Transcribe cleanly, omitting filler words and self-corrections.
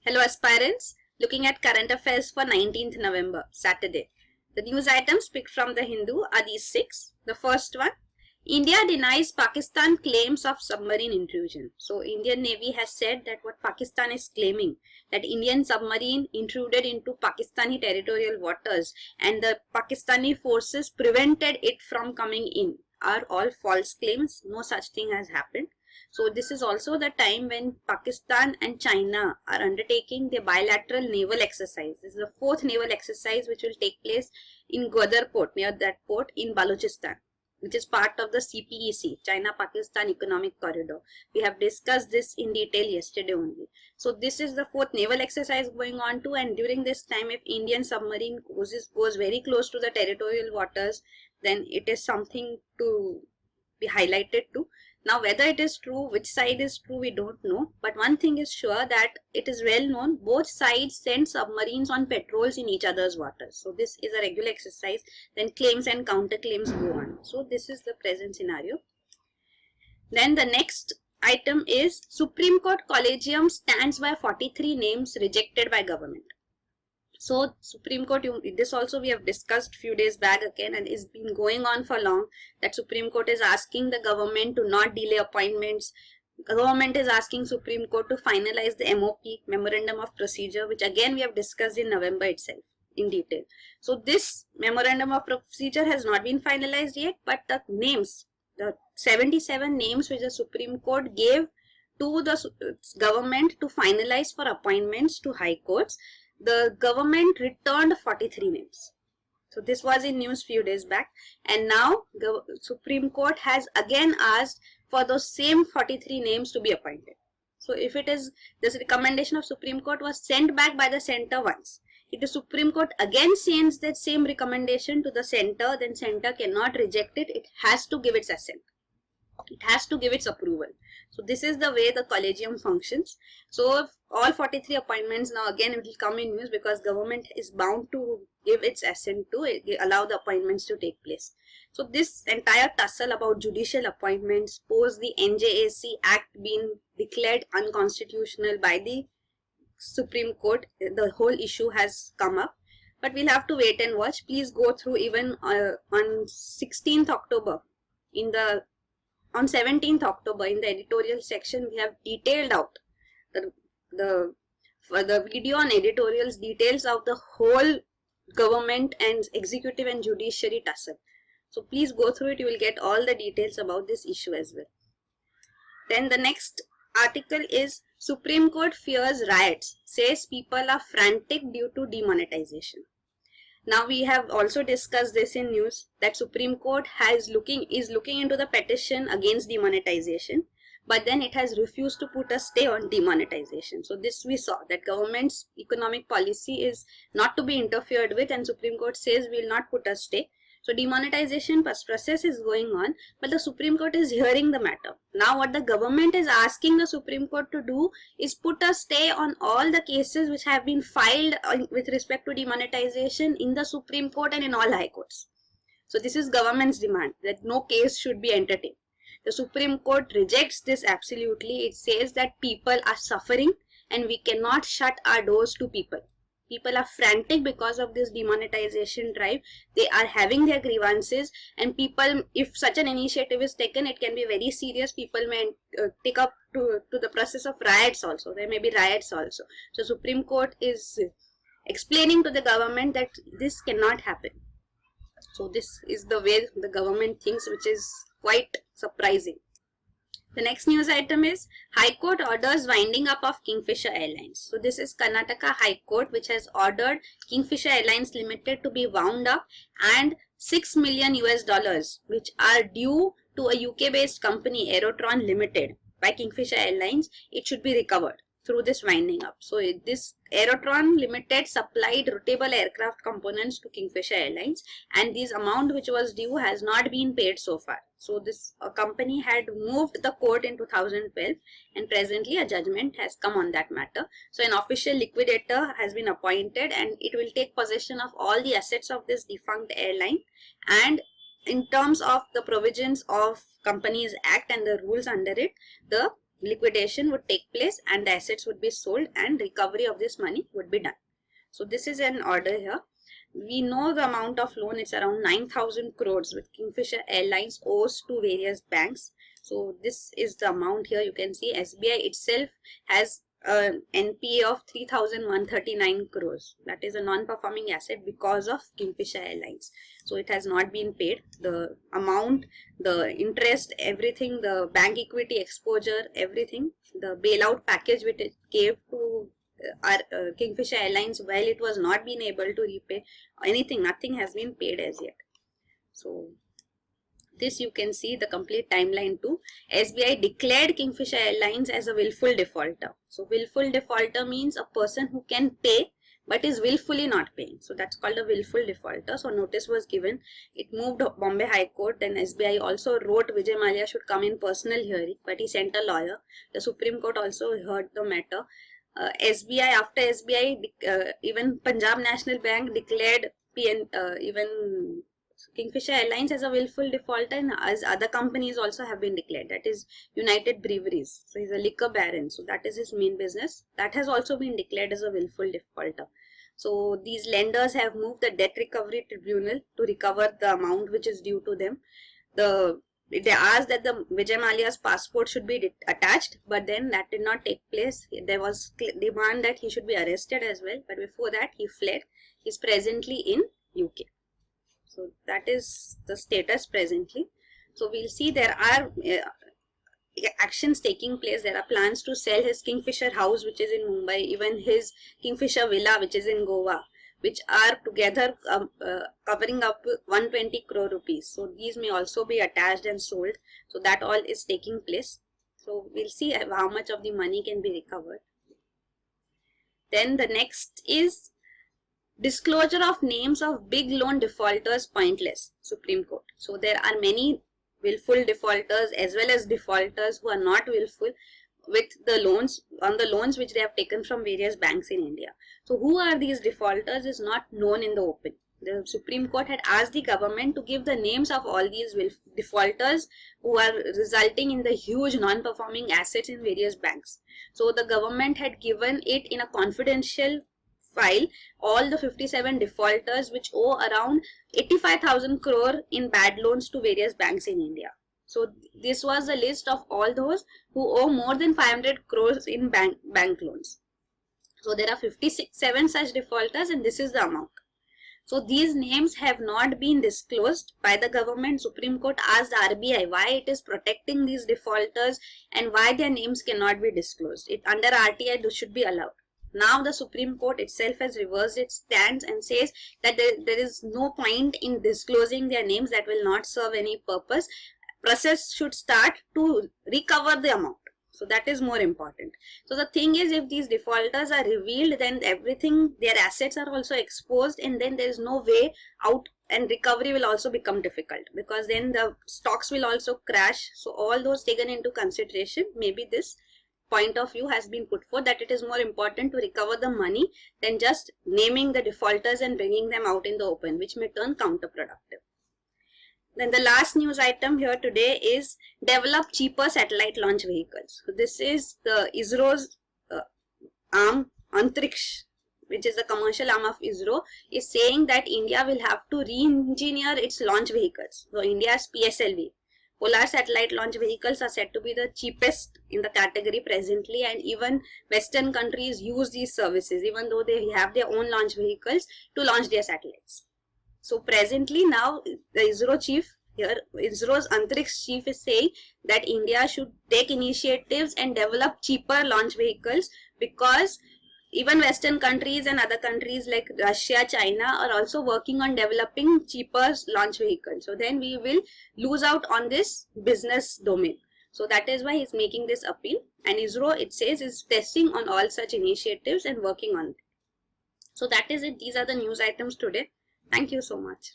Hello aspirants, looking at current affairs for 19th November, Saturday. The news items picked from the Hindu are these six. The first one, India denies Pakistan claims of submarine intrusion. So Indian Navy has said that what Pakistan is claiming, that Indian submarine intruded into Pakistani territorial waters and the Pakistani forces prevented it from coming in, are all false claims. No such thing has happened. So this is also the time when Pakistan and China are undertaking their bilateral naval exercise. This is the fourth naval exercise which will take place in Gwadar port, near that port in Balochistan, which is part of the CPEC, China-Pakistan Economic Corridor. We have discussed this in detail yesterday only. So this is the fourth naval exercise going on too, and during this time if Indian submarine goes very close to the territorial waters, then it is something to be highlighted too. Now whether it is true, which side is true, we don't know, but one thing is sure that it is well known both sides send submarines on patrols in each other's waters. So this is a regular exercise, then claims and counterclaims go on. So this is the present scenario. Then the next item is Supreme Court Collegium stands by 43 names rejected by government. So Supreme Court, this also we have discussed few days back again, and it's been going on for long, that Supreme Court is asking the government to not delay appointments. Government is asking Supreme Court to finalize the MOP, Memorandum of Procedure, which again we have discussed in November itself in detail. So this Memorandum of Procedure has not been finalized yet, but the names, the 77 names which the Supreme Court gave to the government to finalize for appointments to high courts, the government returned 43 names. So this was in news few days back, and now the Supreme Court has again asked for those same 43 names to be appointed. So if it is, this recommendation of Supreme Court was sent back by the center once, if the Supreme Court again sends that same recommendation to the center, then center cannot reject it, it has to give its assent. It has to give its approval. So this is the way the collegium functions. So all 43 appointments, now again it will come in news because government is bound to give its assent to allow the appointments to take place. So this entire tussle about judicial appointments post the NJAC Act being declared unconstitutional by the Supreme Court, the whole issue has come up. But we'll have to wait and watch. Please go through even on 16th October on 17th October in the editorial section, we have detailed out the video on editorials, details of the whole government and executive and judiciary tussle. So please go through it, you will get all the details about this issue as well. Then the next article is Supreme Court fears riots, says people are frantic due to demonetization. Now we have also discussed this in news that Supreme Court is looking into the petition against demonetization, but then it has refused to put a stay on demonetization. So this we saw that government's economic policy is not to be interfered with, and Supreme Court says we will not put a stay. So demonetization process is going on, but the Supreme Court is hearing the matter. Now what the government is asking the Supreme Court to do is put a stay on all the cases which have been filed with respect to demonetization in the Supreme Court and in all high courts. So this is government's demand that no case should be entertained. The Supreme Court rejects this absolutely. It says that people are suffering and we cannot shut our doors to people. People are frantic because of this demonetization drive. They are having their grievances, and people, if such an initiative is taken, it can be very serious. People may take up to the process of riots also. There may be riots also. So Supreme Court is explaining to the government that this cannot happen. So this is the way the government thinks, which is quite surprising. The next news item is High Court orders winding up of Kingfisher Airlines. So this is Karnataka High Court which has ordered Kingfisher Airlines Limited to be wound up, and $6 million which are due to a UK based company Aerotron Limited by Kingfisher Airlines, it should be recovered through this winding up. So this Aerotron Limited supplied routable aircraft components to Kingfisher Airlines, and this amount which was due has not been paid so far. So this company had moved the court in 2012, and presently a judgment has come on that matter. So an official liquidator has been appointed, and it will take possession of all the assets of this defunct airline. And in terms of the provisions of Companies Act and the rules under it, the liquidation would take place and the assets would be sold and recovery of this money would be done. So this is an order here. We know the amount of loan, it's around 9,000 crores with Kingfisher Airlines owes to various banks. So this is the amount here. You can see SBI itself has an NPA of 3,139 crores. That is a non-performing asset because of Kingfisher Airlines. So it has not been paid. The amount, the interest, everything, the bank equity exposure, everything, the bailout package which it gave to Kingfisher Airlines, while it was not being able to repay anything, nothing has been paid as yet. So this you can see the complete timeline too. SBI declared Kingfisher Airlines as a willful defaulter. So willful defaulter means a person who can pay but is willfully not paying. So that's called a willful defaulter. So notice was given. It moved Bombay High Court. Then SBI also wrote Vijay Mallya should come in personal hearing, but he sent a lawyer. The Supreme Court also heard the matter. SBI, after SBI, even Punjab National Bank declared even Kingfisher Airlines as a willful defaulter, and as other companies also have been declared. That is United Breweries. So he's a liquor baron. So that is his main business. That has also been declared as a willful defaulter. So these lenders have moved the debt recovery tribunal to recover the amount which is due to them. They asked that the Vijay Mallya's passport should be attached, but then that did not take place. There was demand that he should be arrested as well, but before that he fled. He is presently in UK. So that is the status presently. So we'll see there are actions taking place. There are plans to sell his Kingfisher house which is in Mumbai, even his Kingfisher villa which is in Goa, which are together covering up 120 crore rupees. So these may also be attached and sold. So that all is taking place. So we'll see how much of the money can be recovered. Then the next is disclosure of names of big loan defaulters pointless, Supreme Court. So there are many willful defaulters as well as defaulters who are not willful with the loans, on the loans which they have taken from various banks in India. So who are these defaulters is not known in the open. The Supreme Court had asked the government to give the names of all these defaulters who are resulting in the huge non-performing assets in various banks. So the government had given it in a confidential file all the 57 defaulters which owe around 85,000 crore in bad loans to various banks in India. So this was the list of all those who owe more than 500 crores in bank loans. So there are 57 such defaulters and this is the amount. So these names have not been disclosed by the government. Supreme Court asked RBI why it is protecting these defaulters and why their names cannot be disclosed. Under RTI this should be allowed. Now the Supreme Court itself has reversed its stance and says that there is no point in disclosing their names, that will not serve any purpose. Process should start to recover the amount. So that is more important. So the thing is, if these defaulters are revealed, then everything, their assets are also exposed, and then there is no way out, and recovery will also become difficult because then the stocks will also crash. So all those taken into consideration, maybe this point of view has been put forth that it is more important to recover the money than just naming the defaulters and bringing them out in the open, which may turn counterproductive. Then the last news item here today is develop cheaper satellite launch vehicles. So this is the ISRO's arm, Antriksh, which is the commercial arm of ISRO, is saying that India will have to re-engineer its launch vehicles. So India's PSLV, Polar Satellite Launch Vehicles, are said to be the cheapest in the category presently, and even Western countries use these services even though they have their own launch vehicles to launch their satellites. So presently now the ISRO chief here, ISRO's Antriksh chief is saying that India should take initiatives and develop cheaper launch vehicles because even Western countries and other countries like Russia, China are also working on developing cheaper launch vehicles. So then we will lose out on this business domain. So that is why he is making this appeal, and ISRO, it says, is testing on all such initiatives and working on it. So that is it. These are the news items today. Thank you so much.